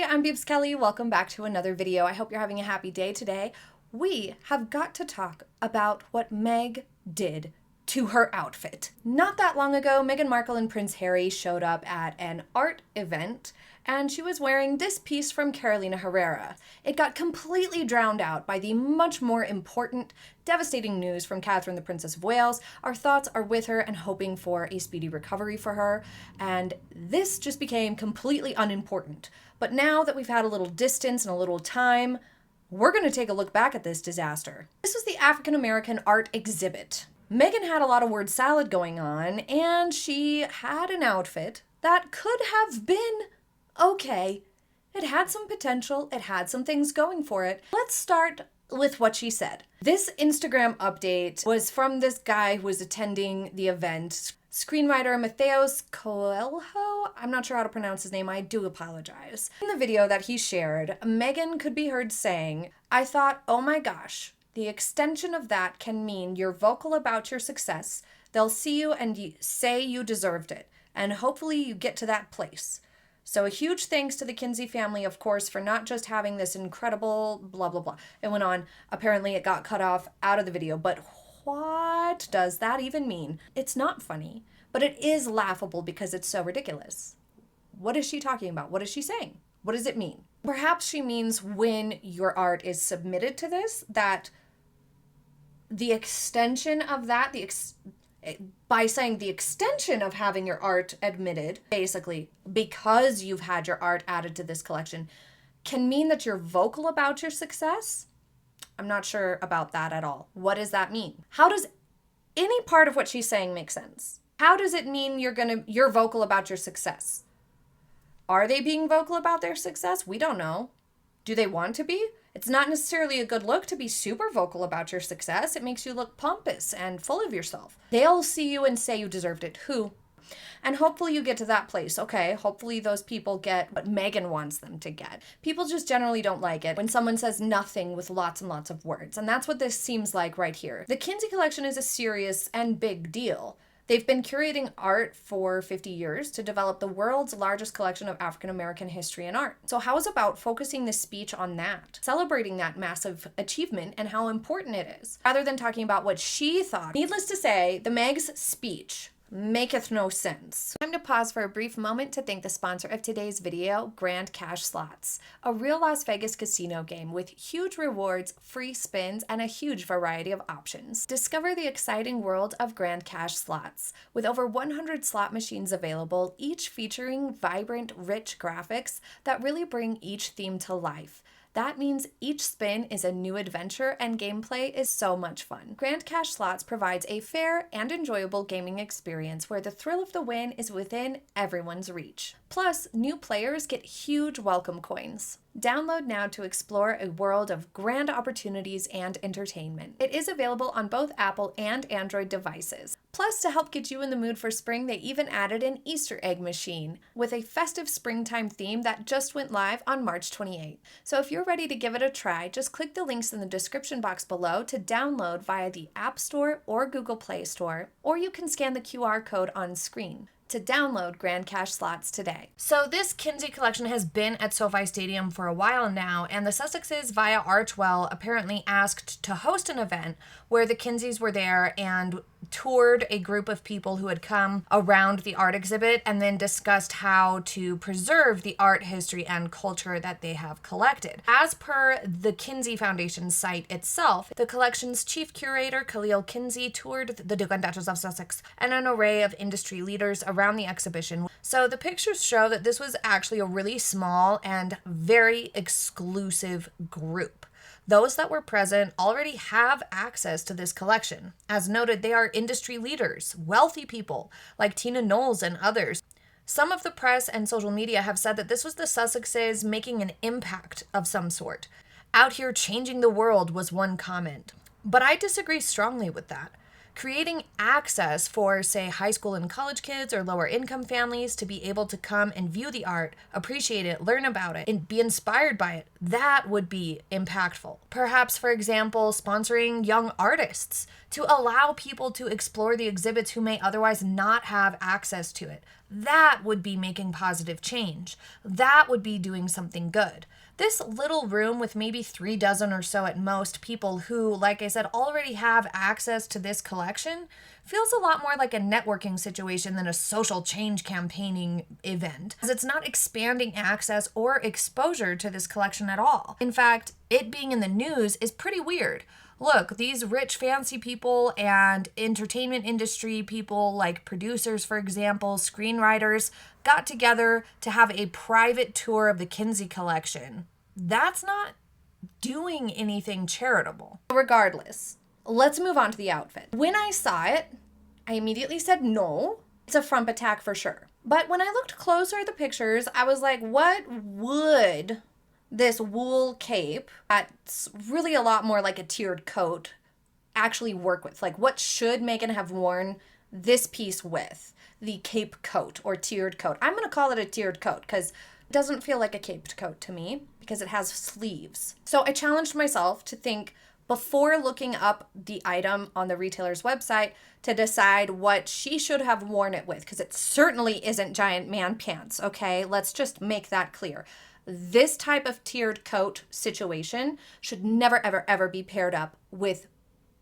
Hi, I'm Beebs Kelley. Welcome back to another video. I hope you're having a happy day today. We have got to talk about what Meg did to her outfit. Not that long ago, Meghan Markle and Prince Harry showed up at an art event and she was wearing this piece from Herrera. It got completely drowned out by the much more important, devastating news from Catherine, the Princess of Wales. Our thoughts are with her and hoping for a speedy recovery for her. And this just became completely unimportant. But now that we've had a little distance and a little time, we're going to take a look back at this disaster. This was the African American art exhibit. Meghan had a lot of word salad going on, and she had an outfit that could have been okay. It had some potential, it had some things going for it. Let's start with what she said. This Instagram update was from this guy who was attending the event, screenwriter Matheus Coelho. I'm not sure how to pronounce his name, I do apologize. In the video that he shared, Meghan could be heard saying, "I thought, oh my gosh, the extension of that can mean you're vocal about your success. They'll see you and say you deserved it. And hopefully you get to that place." So a huge thanks to the Kinsey family, of course, for not just having this incredible blah, blah, blah. It went on. Apparently it got cut off out of the video. But what does that even mean? It's not funny, but it is laughable because it's so ridiculous. What is she talking about? What is she saying? What does it mean? Perhaps she means when your art is submitted to this, that the extension of that, by saying the extension of having your art admitted, basically, because you've had your art added to this collection, can mean that you're vocal about your success? I'm not sure about that at all. What does that mean? How does any part of what she's saying make sense? How does it mean you're vocal about your success? Are they being vocal about their success? We don't know. Do they want to be? It's not necessarily a good look to be super vocal about your success. It makes you look pompous and full of yourself. They'll see you and say you deserved it. Who? And hopefully you get to that place. Okay, hopefully those people get what Meghan wants them to get. People just generally don't like it when someone says nothing with lots and lots of words. And that's what this seems like right here. The Kinsey collection is a serious and big deal. They've been curating art for 50 years to develop the world's largest collection of African American history and art. So how is about focusing this speech on that, celebrating that massive achievement and how important it is, rather than talking about what she thought? Needless to say, the Meg's speech maketh no sense. Time to pause for a brief moment to thank the sponsor of today's video, Grand Cash Slots, a real Las Vegas casino game with huge rewards, free spins, and a huge variety of options. Discover the exciting world of Grand Cash Slots, with over 100 slot machines available, each featuring vibrant, rich graphics that really bring each theme to life. That means each spin is a new adventure and gameplay is so much fun. Grand Cash Slots provides a fair and enjoyable gaming experience where the thrill of the win is within everyone's reach. Plus, new players get huge welcome coins. Download now to explore a world of grand opportunities and entertainment. It is available on both Apple and Android devices. Plus, to help get you in the mood for spring, they even added an Easter egg machine with a festive springtime theme that just went live on March 28th. So if you're ready to give it a try, just click the links in the description box below to download via the App Store or Google Play Store, or you can scan the QR code on screen to download Grand Cash Slots today. So this Kinsey collection has been at SoFi Stadium for a while now, and the Sussexes via Archwell apparently asked to host an event where the Kinseys were there and toured a group of people who had come around the art exhibit and then discussed how to preserve the art history and culture that they have collected. As per the Kinsey Foundation site itself, the collection's chief curator, Khalil Kinsey, toured the Duke and Duchess of Sussex and an array of industry leaders around the exhibition. So the pictures show that this was actually a really small and very exclusive group. Those that were present already have access to this collection. As noted, they are industry leaders, wealthy people like Tina Knowles and others. Some of the press and social media have said that this was the Sussexes making an impact of some sort. Out here changing the world was one comment. But I disagree strongly with that. Creating access for, say, high school and college kids or lower income families to be able to come and view the art, appreciate it, learn about it, and be inspired by it, that would be impactful. Perhaps, for example, sponsoring young artists to allow people to explore the exhibits who may otherwise not have access to it. That would be making positive change. That would be doing something good. This little room with maybe 36 or so at most people who, like I said, already have access to this collection feels a lot more like a networking situation than a social change campaigning event, as it's not expanding access or exposure to this collection at all. In fact, it being in the news is pretty weird. Look, these rich, fancy people and entertainment industry people, like producers, for example, screenwriters, got together to have a private tour of the Kinsey collection. That's not doing anything charitable. Regardless, let's move on to the outfit. When I saw it, I immediately said no. It's a frump attack for sure. But when I looked closer at the pictures, I was like, what would this wool cape that's really a lot more like a tiered coat actually work with? Like, what should Meghan have worn this piece with? The cape coat or tiered coat. I'm going to call it a tiered coat because it doesn't feel like a caped coat to me because it has sleeves. So I challenged myself to think before looking up the item on the retailer's website to decide what she should have worn it with, because it certainly isn't giant man pants, okay? Let's just make that clear. This type of tiered coat situation should never, ever, ever be paired up with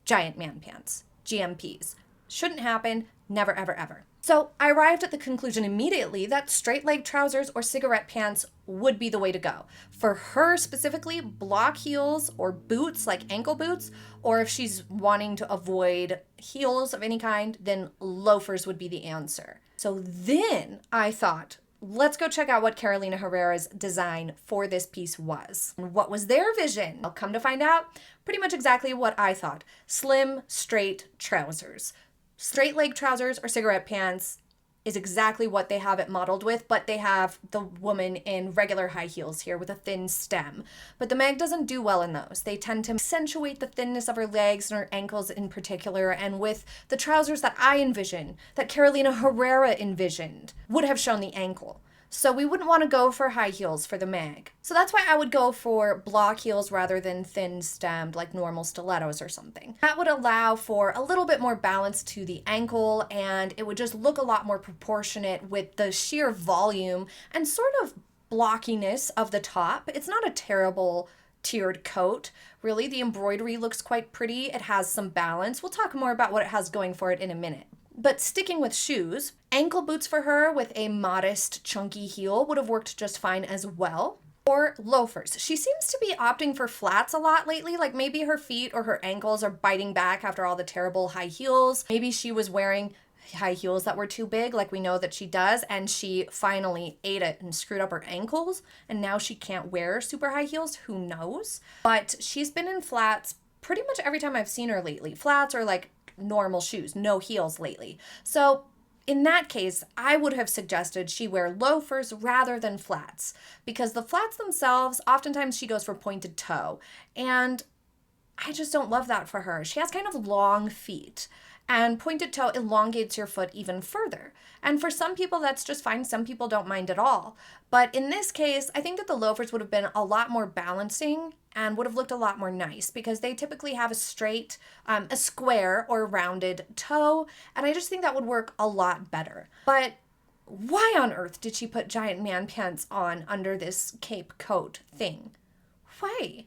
giant man pants, GMPs. Shouldn't happen, never, ever, ever. So I arrived at the conclusion immediately that straight leg trousers or cigarette pants would be the way to go. For her specifically, block heels or boots like ankle boots, or if she's wanting to avoid heels of any kind, then loafers would be the answer. So then I thought, let's go check out what Carolina Herrera's design for this piece was. And what was their vision? I'll come to find out pretty much exactly what I thought. Slim, straight trousers. Straight leg trousers or cigarette pants is exactly what they have it modeled with, but they have the woman in regular high heels here with a thin stem. But the Meg doesn't do well in those. They tend to accentuate the thinness of her legs and her ankles in particular, and with the trousers that I envision, that Carolina Herrera envisioned, would have shown the ankle. So we wouldn't want to go for high heels for the Meg. So that's why I would go for block heels rather than thin stemmed like normal stilettos or something. That would allow for a little bit more balance to the ankle, and it would just look a lot more proportionate with the sheer volume and sort of blockiness of the top. It's not a terrible tiered coat. Really, the embroidery looks quite pretty. It has some balance. We'll talk more about what it has going for it in a minute. But sticking with shoes, ankle boots for her with a modest, chunky heel would have worked just fine as well. Or loafers. She seems to be opting for flats a lot lately, like maybe her feet or her ankles are biting back after all the terrible high heels. Maybe she was wearing high heels that were too big, like we know that she does, and she finally ate it and screwed up her ankles, and now she can't wear super high heels. Who knows? But she's been in flats pretty much every time I've seen her lately. Flats are like normal shoes, no heels lately. So in that case, I would have suggested she wear loafers rather than flats, because the flats themselves, oftentimes she goes for pointed toe, and I just don't love that for her. She has kind of long feet, and pointed toe elongates your foot even further. And for some people, that's just fine. Some people don't mind at all. But in this case, I think that the loafers would have been a lot more balancing and would have looked a lot more nice, because they typically have a straight, a square or rounded toe. And I just think that would work a lot better. But why on earth did she put giant man pants on under this cape coat thing? Why?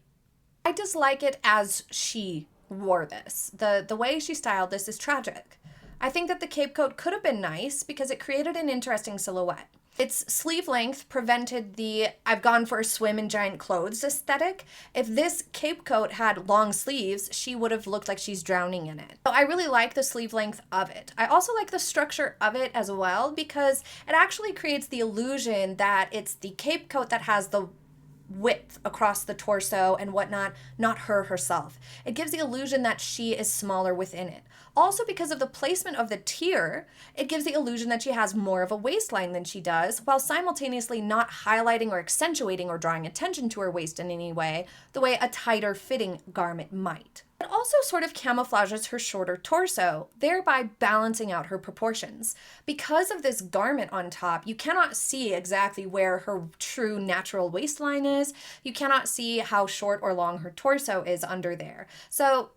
I dislike it as she wore this. The way she styled this is tragic. I think that the cape coat could have been nice because it created an interesting silhouette. Its sleeve length prevented the I've gone for a swim in giant clothes aesthetic. If this cape coat had long sleeves, she would have looked like she's drowning in it. So I really like the sleeve length of it. I also like the structure of it as well, because it actually creates the illusion that it's the cape coat that has the width across the torso and whatnot, not her herself. It gives the illusion that she is smaller within it. Also, because of the placement of the tier, it gives the illusion that she has more of a waistline than she does, while simultaneously not highlighting or accentuating or drawing attention to her waist in any way, the way a tighter fitting garment might. It also sort of camouflages her shorter torso, thereby balancing out her proportions. Because of this garment on top, you cannot see exactly where her true natural waistline is. You cannot see how short or long her torso is under there. So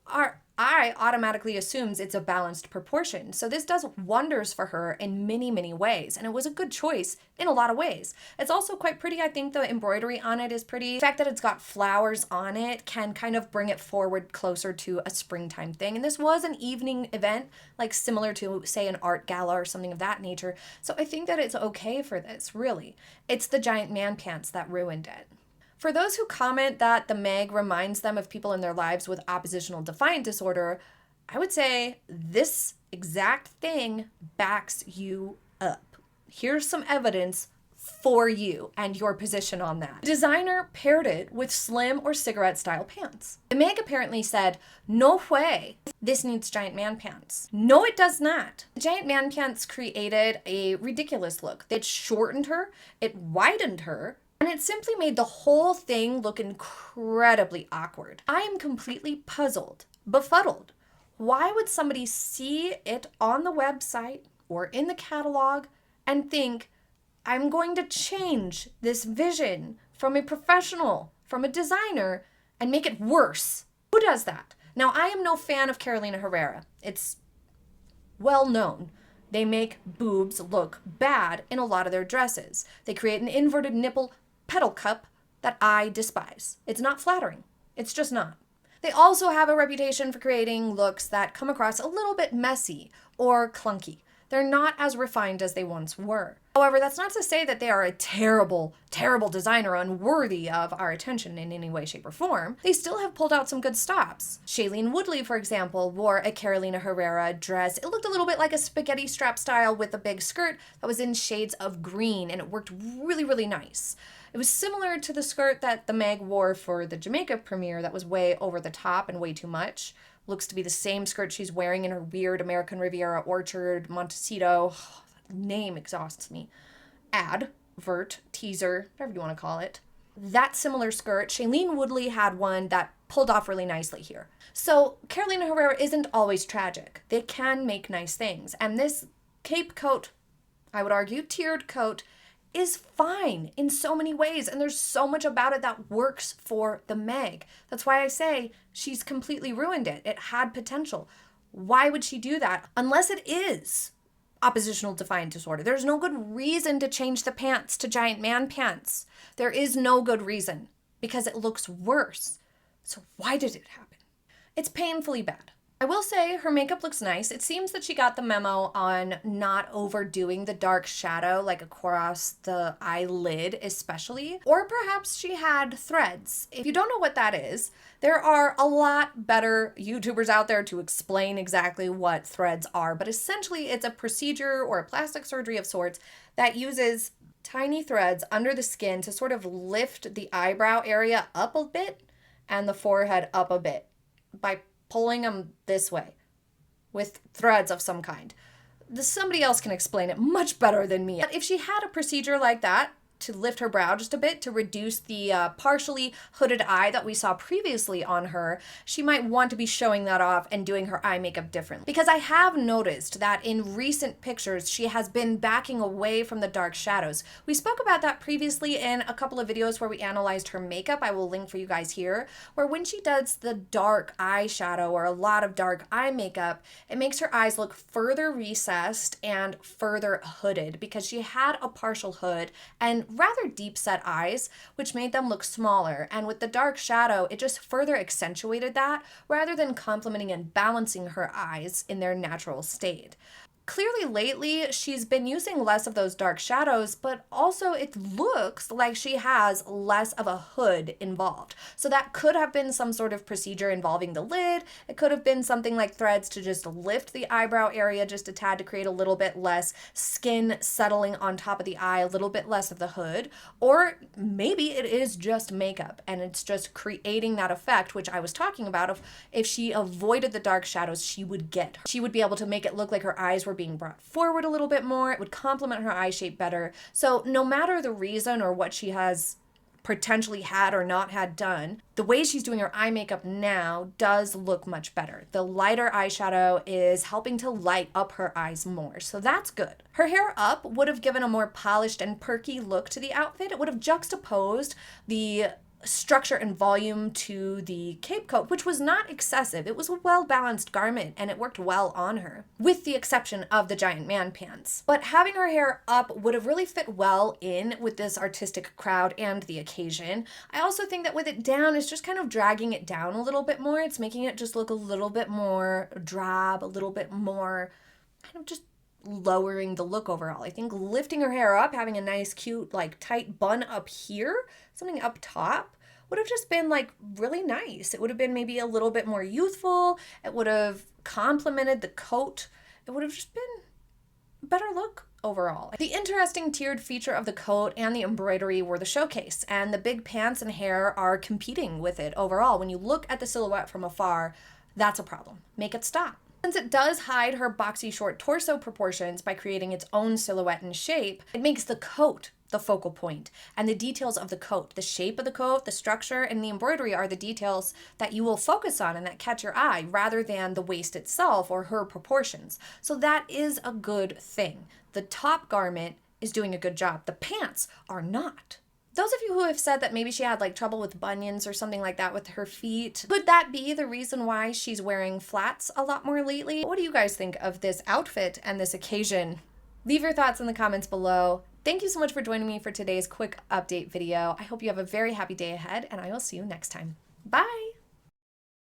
eye automatically assumes it's a balanced proportion. So this does wonders for her in many, many ways. And it was a good choice in a lot of ways. It's also quite pretty. I think the embroidery on it is pretty. The fact that it's got flowers on it can kind of bring it forward closer to a springtime thing. And this was an evening event, like similar to, say, an art gala or something of that nature. So I think that it's okay for this, really. It's the giant man pants that ruined it. For those who comment that the Meg reminds them of people in their lives with oppositional defiant disorder, I would say this exact thing backs you up. Here's some evidence for you and your position on that. The designer paired it with slim or cigarette style pants. The Meg apparently said, "No way, this needs giant man pants." No, it does not. The giant man pants created a ridiculous look. It shortened her, it widened her, and it simply made the whole thing look incredibly awkward. I am completely puzzled, befuddled. Why would somebody see it on the website or in the catalog and think, I'm going to change this vision from a professional, from a designer, and make it worse? Who does that? Now, I am no fan of Carolina Herrera. It's well known. They make boobs look bad in a lot of their dresses. They create an inverted nipple petal cup that I despise. It's not flattering. It's just not. They also have a reputation for creating looks that come across a little bit messy or clunky. They're not as refined as they once were. However, that's not to say that they are a terrible, terrible designer unworthy of our attention in any way, shape, or form. They still have pulled out some good stops. Shailene Woodley, for example, wore a Carolina Herrera dress. It looked a little bit like a spaghetti strap style with a big skirt that was in shades of green, and it worked really, really nice. It was similar to the skirt that the Meg wore for the Jamaica premiere that was way over the top and way too much. Looks to be the same skirt she's wearing in her weird American Riviera Orchard, Montecito, name exhausts me, teaser, whatever you want to call it. That similar skirt, Shailene Woodley had one that pulled off really nicely here. So Carolina Herrera isn't always tragic. They can make nice things. And this cape coat, I would argue, tiered coat, is fine in so many ways, and there's so much about it that works for the Meg. That's why I say she's completely ruined it. It had potential. Why would she do that? Unless it is oppositional defiant disorder. There's no good reason to change the pants to giant man pants. There is no good reason, because it looks worse. So why did it happen? It's painfully bad. I will say her makeup looks nice. It seems that she got the memo on not overdoing the dark shadow, like across the eyelid especially, or perhaps she had threads. If you don't know what that is, there are a lot better YouTubers out there to explain exactly what threads are, but essentially it's a procedure or a plastic surgery of sorts that uses tiny threads under the skin to sort of lift the eyebrow area up a bit and the forehead up a bit by pulling them this way with threads of some kind. Somebody else can explain it much better than me. But if she had a procedure like that to lift her brow just a bit to reduce the partially hooded eye that we saw previously on her, she might want to be showing that off and doing her eye makeup differently. Because I have noticed that in recent pictures, she has been backing away from the dark shadows. We spoke about that previously in a couple of videos where we analyzed her makeup. I will link for you guys here, where when she does the dark eyeshadow or a lot of dark eye makeup, it makes her eyes look further recessed and further hooded because she had a partial hood and rather deep set eyes, which made them look smaller. And with the dark shadow, it just further accentuated that rather than complementing and balancing her eyes in their natural state. Clearly lately, she's been using less of those dark shadows, but also it looks like she has less of a hood involved. So that could have been some sort of procedure involving the lid. It could have been something like threads to just lift the eyebrow area just a tad to create a little bit less skin settling on top of the eye, a little bit less of the hood. Or maybe it is just makeup and it's just creating that effect, which I was talking about of if she avoided the dark shadows, she would be able to make it look like her eyes were being brought forward a little bit more. It would complement her eye shape better. So no matter the reason or what she has potentially had or not had done, the way she's doing her eye makeup now does look much better. The lighter eyeshadow is helping to light up her eyes more, so that's good. Her hair up would have given a more polished and perky look to the outfit. It would have juxtaposed the structure and volume to the cape coat, which was not excessive. It was a well-balanced garment and it worked well on her, with the exception of the giant man pants. But having her hair up would have really fit well in with this artistic crowd and the occasion. I also think that with it down, it's just kind of dragging it down a little bit more. It's making it just look a little bit more drab, a little bit more kind of just lowering the look overall. I think lifting her hair up, having a nice cute like tight bun up here, something up top, would have just been like really nice. It would have been maybe a little bit more youthful. It would have complemented the coat. It would have just been a better look overall. The interesting tiered feature of the coat and the embroidery were the showcase, and the big pants and hair are competing with it overall. When you look at the silhouette from afar, that's a problem. Make it stop. Since it does hide her boxy short torso proportions by creating its own silhouette and shape, it makes the coat the focal point, and the details of the coat, the shape of the coat, the structure, and the embroidery are the details that you will focus on and that catch your eye rather than the waist itself or her proportions. So that is a good thing. The top garment is doing a good job. The pants are not. Those of you who have said that maybe she had like trouble with bunions or something like that with her feet, could that be the reason why she's wearing flats a lot more lately? What do you guys think of this outfit and this occasion? Leave your thoughts in the comments below. Thank you so much for joining me for today's quick update video. I hope you have a very happy day ahead, and I will see you next time. Bye!